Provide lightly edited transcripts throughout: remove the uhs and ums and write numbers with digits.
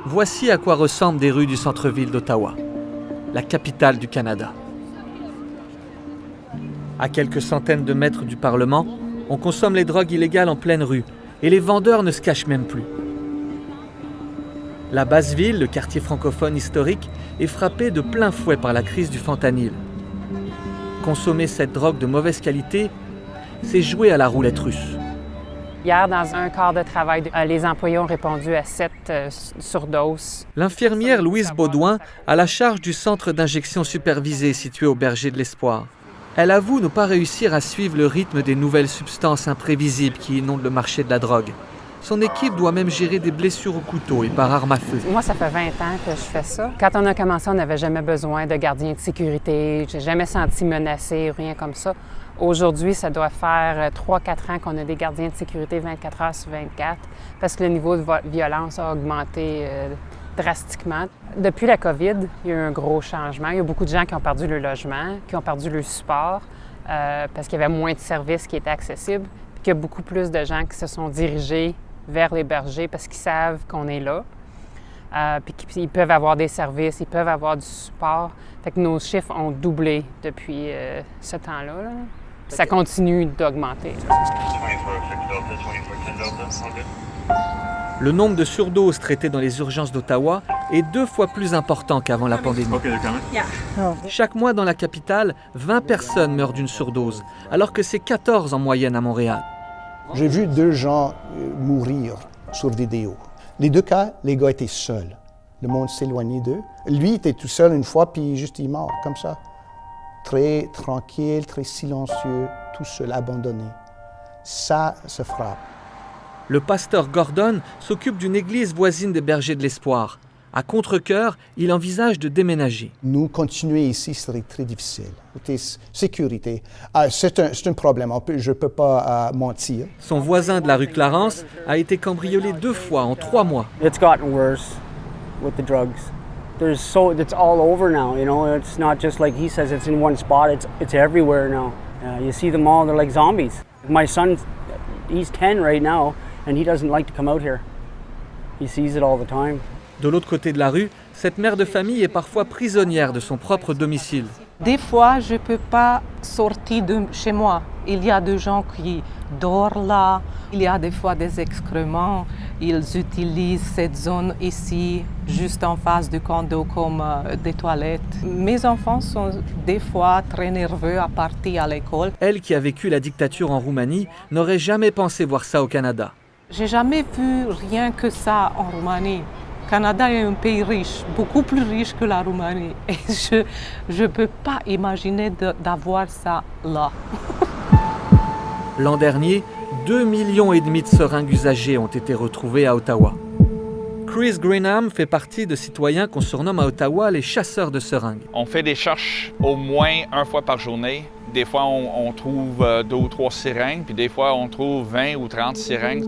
Voici à quoi ressemblent des rues du centre-ville d'Ottawa, la capitale du Canada. À quelques centaines de mètres du Parlement, on consomme les drogues illégales en pleine rue et les vendeurs ne se cachent même plus. La basse-ville, le quartier francophone historique, est frappée de plein fouet par la crise du fentanyl. Consommer cette drogue de mauvaise qualité, c'est jouer à la roulette russe. Hier, dans un quart de travail, les employés ont répondu à 7 surdoses. L'infirmière Louise Baudouin a la charge du centre d'injection supervisée situé au Berger de l'Espoir. Elle avoue ne pas réussir à suivre le rythme des nouvelles substances imprévisibles qui inondent le marché de la drogue. Son équipe doit même gérer des blessures au couteau et par arme à feu. Moi, ça fait 20 ans que je fais ça. Quand on a commencé, on n'avait jamais besoin de gardien de sécurité. Je n'ai jamais senti menacé, rien comme ça. Aujourd'hui, ça doit faire 3-4 ans qu'on a des gardiens de sécurité 24 heures sur 24 parce que le niveau de violence a augmenté drastiquement. Depuis la COVID, il y a eu un gros changement. Il y a beaucoup de gens qui ont perdu le logement, qui ont perdu le support parce qu'il y avait moins de services qui étaient accessibles. Puis qu'il y a beaucoup plus de gens qui se sont dirigés vers les bergers parce qu'ils savent qu'on est là. Puis qu'ils peuvent avoir des services, ils peuvent avoir du support. Fait que nos chiffres ont doublé depuis ce temps-là. Là. Ça continue d'augmenter. Le nombre de surdoses traitées dans les urgences d'Ottawa est 2 fois plus important qu'avant la pandémie. Chaque mois dans la capitale, 20 personnes meurent d'une surdose, alors que c'est 14 en moyenne à Montréal. J'ai vu 2 gens mourir sur vidéo. Les 2 cas, les gars étaient seuls. Le monde s'éloignait d'eux. Lui était tout seul une fois, puis juste il est mort, comme ça. Très tranquille, très silencieux, tout seul, abandonné. Ça se frappe. Le pasteur Gordon s'occupe d'une église voisine des Bergers de l'Espoir. À contre-cœur, il envisage de déménager. Nous continuer ici serait très difficile. Côté sécurité, c'est un problème. Je ne peux pas mentir. Son voisin de la rue Clarence a été cambriolé 2 fois en 3 mois. It's gotten worse with the drugs. It's all over now, you know. It's not just like he says it's in one spot, it's everywhere now. You see them all, they're like zombies. My son, he's 10 right now, and he doesn't like to come out here. He sees it all the time. De l'autre côté de la rue, cette mère de famille est parfois prisonnière de son propre domicile. Des fois, je ne peux pas sortir de chez moi. Il y a des gens qui dorment là. Il y a des fois des excréments. Ils utilisent cette zone ici, juste en face du condo, comme des toilettes. Mes enfants sont des fois très nerveux à partir à l'école. Elle, qui a vécu la dictature en Roumanie, n'aurait jamais pensé voir ça au Canada. J'ai jamais vu rien que ça en Roumanie. Le Canada est un pays riche, beaucoup plus riche que la Roumanie. Et je ne peux pas imaginer d'avoir ça là. L'an dernier, 2,5 millions de seringues usagées ont été retrouvées à Ottawa. Chris Greenham fait partie de citoyens qu'on surnomme à Ottawa les chasseurs de seringues. On fait des recherches au moins 1 fois par journée. Des fois, on trouve 2 ou 3 seringues, puis des fois, on trouve 20 ou 30 seringues.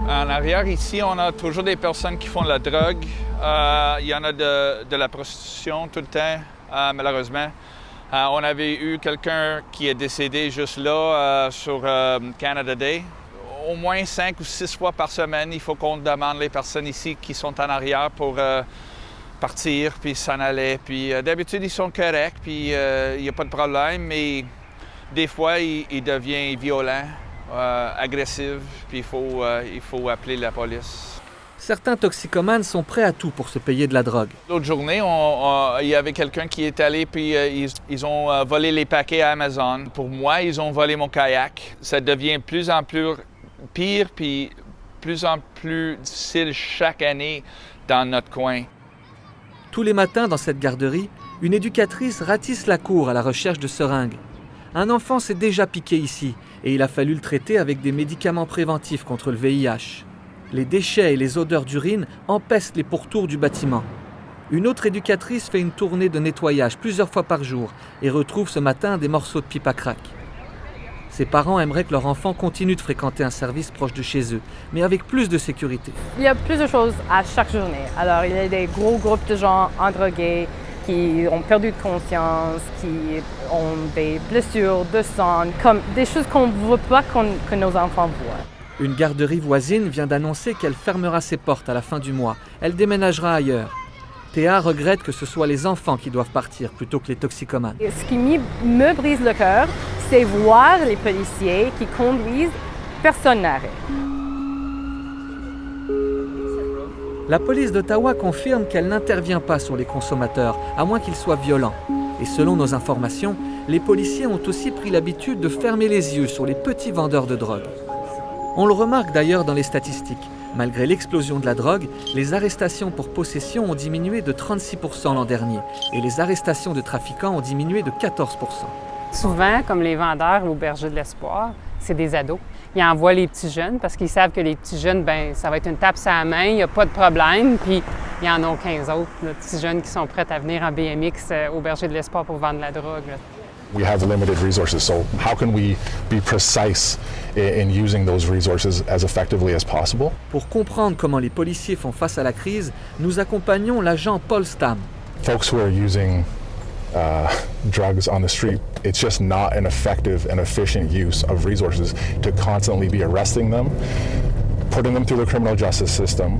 En arrière, ici, on a toujours des personnes qui font de la drogue. Il y en a de la prostitution tout le temps, malheureusement. On avait eu quelqu'un qui est décédé juste là sur Canada Day. Au moins 5 ou 6 fois par semaine, il faut qu'on demande les personnes ici qui sont en arrière pour partir puis s'en aller. Puis d'habitude, ils sont corrects, puis il n'y a pas de problème, mais des fois, il devient violent. Agressif, puis il faut appeler la police. Certains toxicomanes sont prêts à tout pour se payer de la drogue. L'autre journée, il y avait quelqu'un qui est allé, puis ils ont volé les paquets à Amazon. Pour moi, ils ont volé mon kayak. Ça devient plus en plus pire, puis plus en plus difficile chaque année dans notre coin. Tous les matins dans cette garderie, une éducatrice ratisse la cour à la recherche de seringues. Un enfant s'est déjà piqué ici et il a fallu le traiter avec des médicaments préventifs contre le VIH. Les déchets et les odeurs d'urine empestent les pourtours du bâtiment. Une autre éducatrice fait une tournée de nettoyage plusieurs fois par jour et retrouve ce matin des morceaux de pipe à crack. Ses parents aimeraient que leur enfant continue de fréquenter un service proche de chez eux, mais avec plus de sécurité. Il y a plus de choses à chaque journée. Alors, il y a des gros groupes de gens endrogués qui ont perdu de conscience, qui ont des blessures de sang, comme des choses qu'on ne veut pas que nos enfants voient. Une garderie voisine vient d'annoncer qu'elle fermera ses portes à la fin du mois. Elle déménagera ailleurs. Théa regrette que ce soit les enfants qui doivent partir plutôt que les toxicomanes. Et ce qui me brise le cœur, c'est voir les policiers qui conduisent personne n'arrête. La police d'Ottawa confirme qu'elle n'intervient pas sur les consommateurs, à moins qu'ils soient violents. Et selon nos informations, les policiers ont aussi pris l'habitude de fermer les yeux sur les petits vendeurs de drogue. On le remarque d'ailleurs dans les statistiques. Malgré l'explosion de la drogue, les arrestations pour possession ont diminué de 36% l'an dernier et les arrestations de trafiquants ont diminué de 14%. Souvent, comme les vendeurs au Berger de l'Espoir, c'est des ados. Ils envoient les petits jeunes parce qu'ils savent que les petits jeunes, ben ça va être une tape sur la main, il n'y a pas de problème. Puis il y en a 15 autres, là, petits jeunes qui sont prêts à venir en BMX au Berger de l'Espoir pour vendre la drogue. Là. We have limited resources, so how can we be precise in using those resources as effectively as possible? Pour comprendre comment les policiers font face à la crise, nous accompagnons l'agent Paul Stam. Folks who are using drugs on the street, it's just not an effective and efficient use of resources to constantly be arresting them, putting them through the criminal justice system,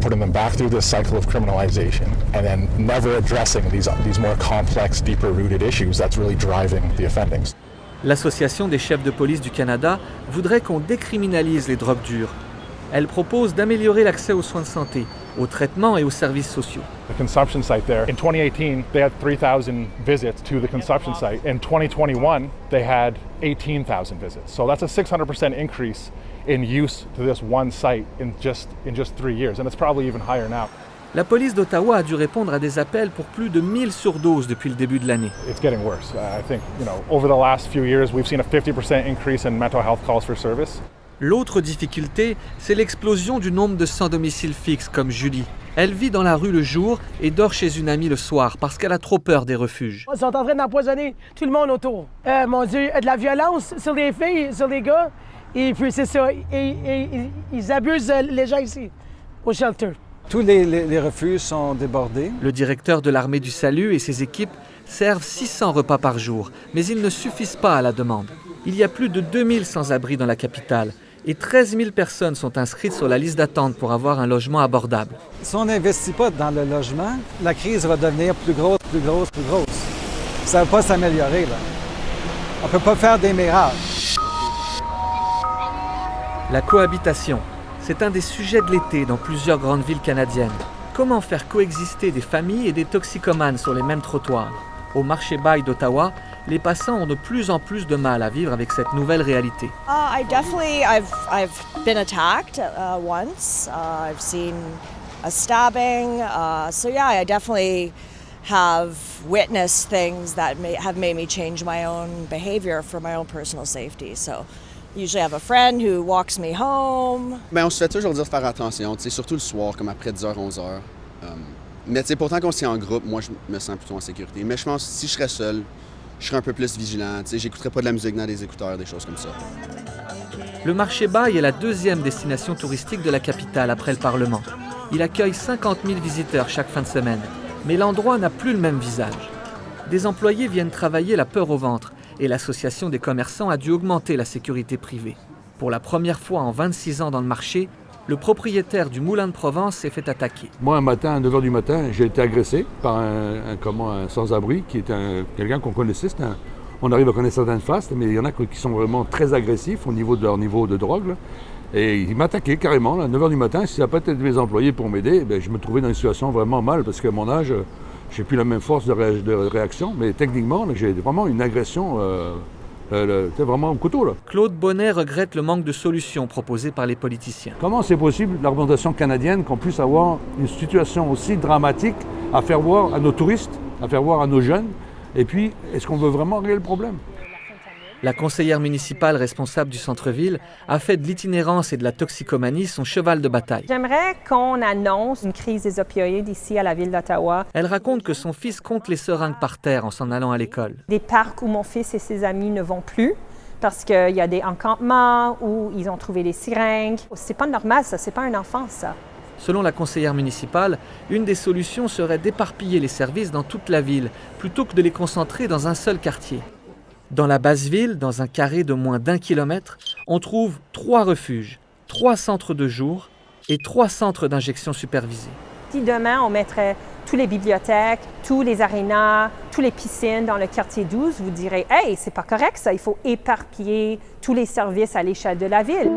putting them back through this cycle of criminalization, and then never addressing these more complex, deeper-rooted issues that's really driving the offendings. L'Association des chefs de police du Canada voudrait qu'on décriminalise les drogues dures. Elle propose d'améliorer l'accès aux soins de santé, aux traitements et aux services sociaux. The consumption site there, in 2018, they had 3,000 visits to the consumption site. In 2021, they had 18,000 visits. So that's a 600% increase in use to this one site in just 3 years, and it's probably even higher now. La police d'Ottawa a dû répondre à des appels pour plus de 1000 surdoses depuis le début de l'année. It's getting worse. I think, over the last few years, we've seen a 50% increase in mental health calls for service. L'autre difficulté, c'est l'explosion du nombre de sans-domicile fixe comme Julie. Elle vit dans la rue le jour et dort chez une amie le soir parce qu'elle a trop peur des refuges. Ils sont en train d'empoisonner tout le monde autour. Mon Dieu, de la violence sur les filles, sur les gars. Et puis c'est ça, ils abusent les gens ici, au shelter. Tous les refuges sont débordés. Le directeur de l'Armée du Salut et ses équipes servent 600 repas par jour, mais ils ne suffisent pas à la demande. Il y a plus de 2000 sans-abri dans la capitale et 13 000 personnes sont inscrites sur la liste d'attente pour avoir un logement abordable. Si on n'investit pas dans le logement, la crise va devenir plus grosse. Ça ne va pas s'améliorer, là. On ne peut pas faire des miracles. La cohabitation, c'est un des sujets de l'été dans plusieurs grandes villes canadiennes. Comment faire coexister des familles et des toxicomanes sur les mêmes trottoirs? Au marché Bail d'Ottawa, les passants ont de plus en plus de mal à vivre avec cette nouvelle réalité. I've been attacked once. I've seen a stabbing. I definitely have witnessed things that have made me change my own behavior for my own personal safety. So usually I have a friend who walks me home. Ben, on se fait toujours dire de faire attention, surtout le soir, comme après 10h, 11h. Mais pourtant qu'on s'y en groupe, moi je me sens plutôt en sécurité. Mais je pense que si je serais seul, je serais un peu plus vigilant. J'écouterais pas de la musique dans des écouteurs, des choses comme ça. Le marché Bail est la deuxième destination touristique de la capitale après le Parlement. Il accueille 50 000 visiteurs chaque fin de semaine. Mais l'endroit n'a plus le même visage. Des employés viennent travailler la peur au ventre et l'association des commerçants a dû augmenter la sécurité privée. Pour la première fois en 26 ans dans le marché, le propriétaire du Moulin de Provence s'est fait attaquer. Moi, un matin, à 9h du matin, j'ai été agressé par un sans-abri qui est quelqu'un qu'on connaissait. On arrive à connaître certaines faces, mais il y en a qui sont vraiment très agressifs au niveau de leur niveau de drogue. Là. Et il m'a attaqué carrément là, à 9h du matin. Si ça n'a pas été mes employés pour m'aider, je me trouvais dans une situation vraiment mal parce qu'à mon âge, j'ai plus la même force de réaction. Mais techniquement, là, j'ai vraiment une agression, c'est vraiment un couteau. Là. Claude Bonnet regrette le manque de solutions proposées par les politiciens. Comment c'est possible, la représentation canadienne, qu'on puisse avoir une situation aussi dramatique à faire voir à nos touristes, à faire voir à nos jeunes? Et puis, est-ce qu'on veut vraiment régler le problème? La conseillère municipale responsable du centre-ville a fait de l'itinérance et de la toxicomanie son cheval de bataille. J'aimerais qu'on annonce une crise des opioïdes ici à la ville d'Ottawa. Elle raconte que son fils compte les seringues par terre en s'en allant à l'école. Des parcs où mon fils et ses amis ne vont plus parce qu'il y a des encampements où ils ont trouvé des seringues. C'est pas normal ça, c'est pas un enfant ça. Selon la conseillère municipale, une des solutions serait d'éparpiller les services dans toute la ville plutôt que de les concentrer dans un seul quartier. Dans la basse ville, dans un carré de moins d'1 kilomètre, on trouve 3 refuges, 3 centres de jour et 3 centres d'injection supervisés. Si demain, on mettrait toutes les bibliothèques, tous les arénas, toutes les piscines dans le quartier 12, vous direz « Hey, c'est pas correct ça, il faut éparpiller tous les services à l'échelle de la ville. »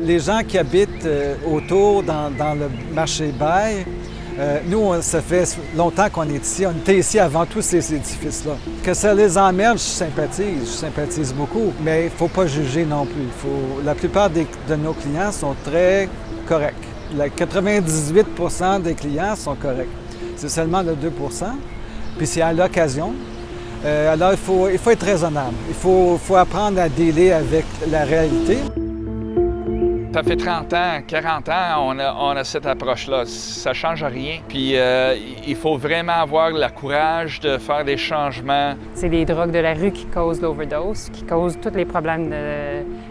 Les gens qui habitent autour dans le marché Bail, nous, ça fait longtemps qu'on est ici. On était ici avant tous ces édifices-là. Que ça les emmerde, je sympathise beaucoup, mais il ne faut pas juger non plus. La plupart de nos clients sont très corrects. 98 % des clients sont corrects. C'est seulement le 2 %, puis c'est à l'occasion. Alors, il faut être raisonnable. Il faut apprendre à dealer avec la réalité. Ça fait 30 ans, 40 ans, on a cette approche-là. Ça ne change rien. Puis il faut vraiment avoir le courage de faire des changements. C'est les drogues de la rue qui causent l'overdose, qui causent tous les problèmes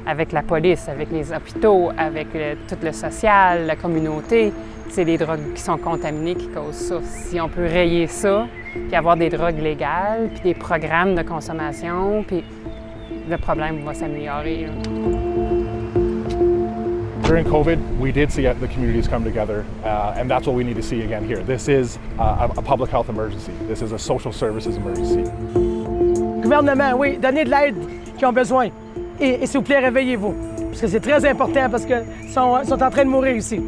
avec la police, avec les hôpitaux, avec tout le social, la communauté. C'est les drogues qui sont contaminées qui causent ça. Si on peut rayer ça, puis avoir des drogues légales, puis des programmes de consommation, puis le problème va s'améliorer. During COVID, we did see the communities come together, and that's what we need to see again here. This is a public health emergency. This is a social services emergency. Gouvernement, oui, donnez de l'aide qui ont besoin. Et s'il vous plaît, réveillez-vous. Parce que c'est très important parce qu'ils sont en train de mourir ici.